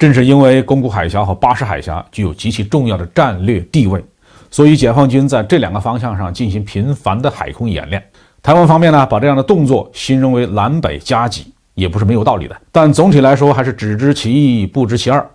正是因为宫古海峡和巴士海峡具有极其重要的战略地位，所以解放军在这两个方向上进行频繁的海空演练。台湾方面呢，把这样的动作形容为南北夹击，也不是没有道理的，但总体来说还是只知其一，不知其二。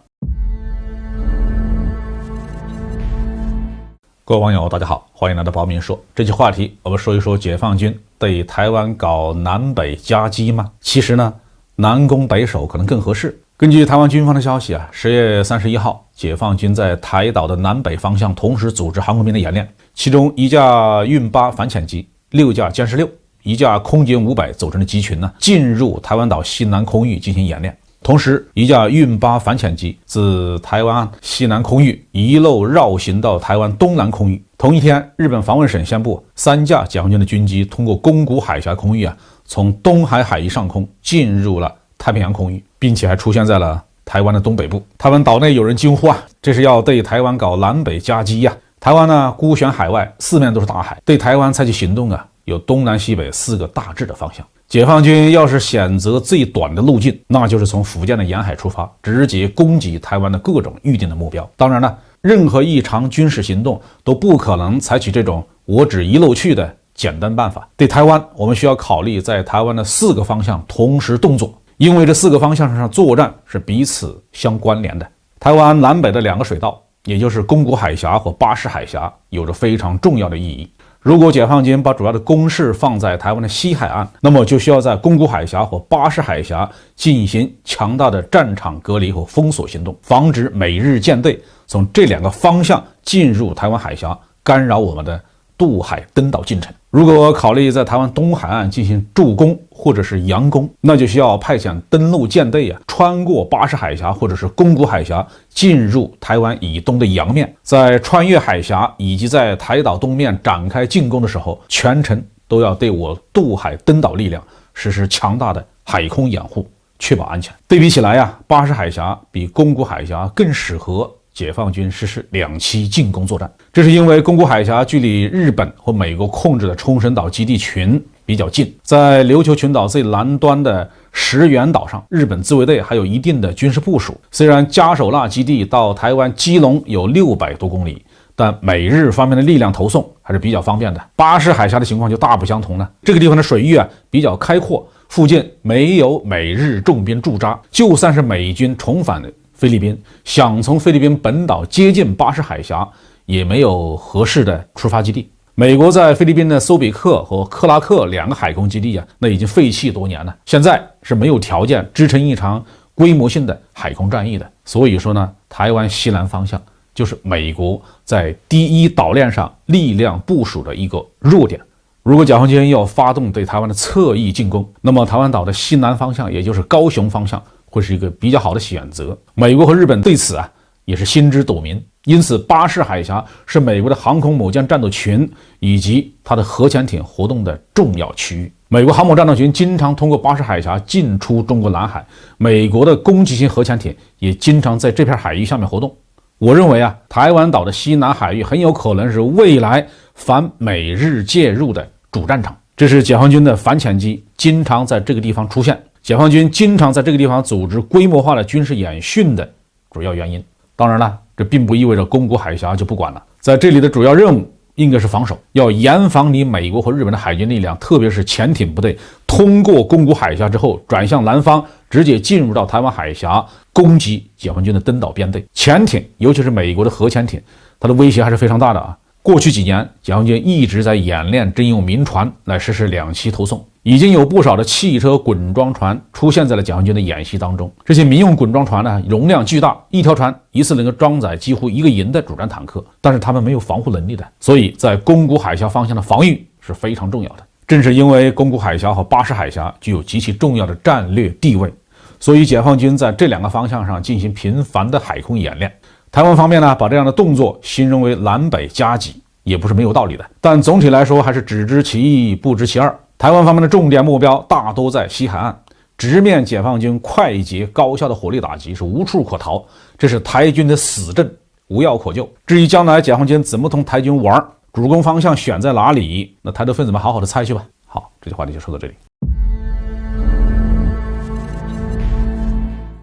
各位网友大家好，欢迎来到包明说。这期话题我们说一说解放军对台湾搞南北夹击吗？其实呢，南攻北守可能更合适。根据台湾军方的消息10月31号，解放军在台岛的南北方向同时组织航空兵的演练，其中一架运8反潜机、6架歼6、一架空警500组成的机群进入台湾岛西南空域进行演练。同时，一架运8反潜机自台湾西南空域一路绕行到台湾东南空域。同一天，日本防卫省宣布，3架解放军的军机通过宫古海峡空域从东海海域上空进入了太平洋空域，并且还出现在了台湾的东北部。台湾岛内有人惊呼这是要对台湾搞南北夹击台湾呢孤悬海外，四面都是大海，对台湾采取行动有东南西北4个大致的方向。解放军要是选择最短的路径，那就是从福建的沿海出发，直接攻击台湾的各种预定的目标。当然了，任何一场军事行动都不可能采取这种我只一路去的简单办法。对台湾，我们需要考虑在台湾的4个方向同时动作，因为这4个方向上作战是彼此相关联的。台湾南北的2个水道，也就是宫古海峡和巴士海峡，有着非常重要的意义。如果解放军把主要的攻势放在台湾的西海岸，那么就需要在宫古海峡和巴士海峡进行强大的战场隔离和封锁行动，防止美日舰队从这2个方向进入台湾海峡，干扰我们的渡海登岛进程。如果考虑在台湾东海岸进行助攻或者是佯攻，那就需要派遣登陆舰队穿过巴士海峡或者是宫古海峡进入台湾以东的洋面，在穿越海峡以及在台岛东面展开进攻的时候，全程都要对我渡海登岛力量实施强大的海空掩护，确保安全。对比起来巴士海峡比宫古海峡更适合解放军实施2栖进攻作战，这是因为宫古海峡距离日本和美国控制的冲绳岛基地群比较近，在琉球群岛最南端的石垣岛上，日本自卫队还有一定的军事部署。虽然加手纳基地到台湾基隆有600多公里，但美日方面的力量投送还是比较方便的。巴士海峡的情况就大不相同了，这个地方的水域比较开阔，附近没有美日重兵驻扎，就算是美军重返菲律宾，想从菲律宾本岛接近巴士海峡也没有合适的出发基地。美国在菲律宾的苏比克和克拉克2个海空基地那已经废弃多年了，现在是没有条件支撑一场规模性的海空战役的。所以说呢，台湾西南方向就是美国在第一岛链上力量部署的一个弱点。如果解放军要发动对台湾的侧翼进攻，那么台湾岛的西南方向，也就是高雄方向，会是一个比较好的选择。美国和日本对此也是心知肚明，因此巴士海峡是美国的航空母舰战斗群以及它的核潜艇活动的重要区域。美国航母战斗群经常通过巴士海峡进出中国南海，美国的攻击型核潜艇也经常在这片海域下面活动。我认为台湾岛的西南海域很有可能是未来反美日介入的主战场，这是解放军的反潜机经常在这个地方出现，解放军经常在这个地方组织规模化的军事演训的主要原因。当然了，这并不意味着宫古海峡就不管了，在这里的主要任务应该是防守，要严防你美国和日本的海军力量，特别是潜艇部队通过宫古海峡之后转向南方，直接进入到台湾海峡攻击解放军的登岛编队。潜艇尤其是美国的核潜艇，它的威胁还是非常大的过去几年，解放军一直在演练征用民船来实施2栖投送，已经有不少的汽车滚装船出现在了解放军的演习当中。这些民用滚装船容量巨大，一条船一次能够装载几乎1个营的主战坦克，但是他们没有防护能力的，所以在宫古海峡方向的防御是非常重要的。正是因为宫古海峡和巴士海峡具有极其重要的战略地位，所以解放军在这2个方向上进行频繁的海空演练。台湾方面把这样的动作形容为南北夹击，也不是没有道理的，但总体来说还是只知其一，不知其二。台湾方面的重点目标大都在西海岸，直面解放军快捷高效的火力打击是无处可逃，这是台军的死阵，无药可救。至于将来解放军怎么同台军玩，主攻方向选在哪里，那台独分子们好好的猜去吧。好，这期话题就说到这里。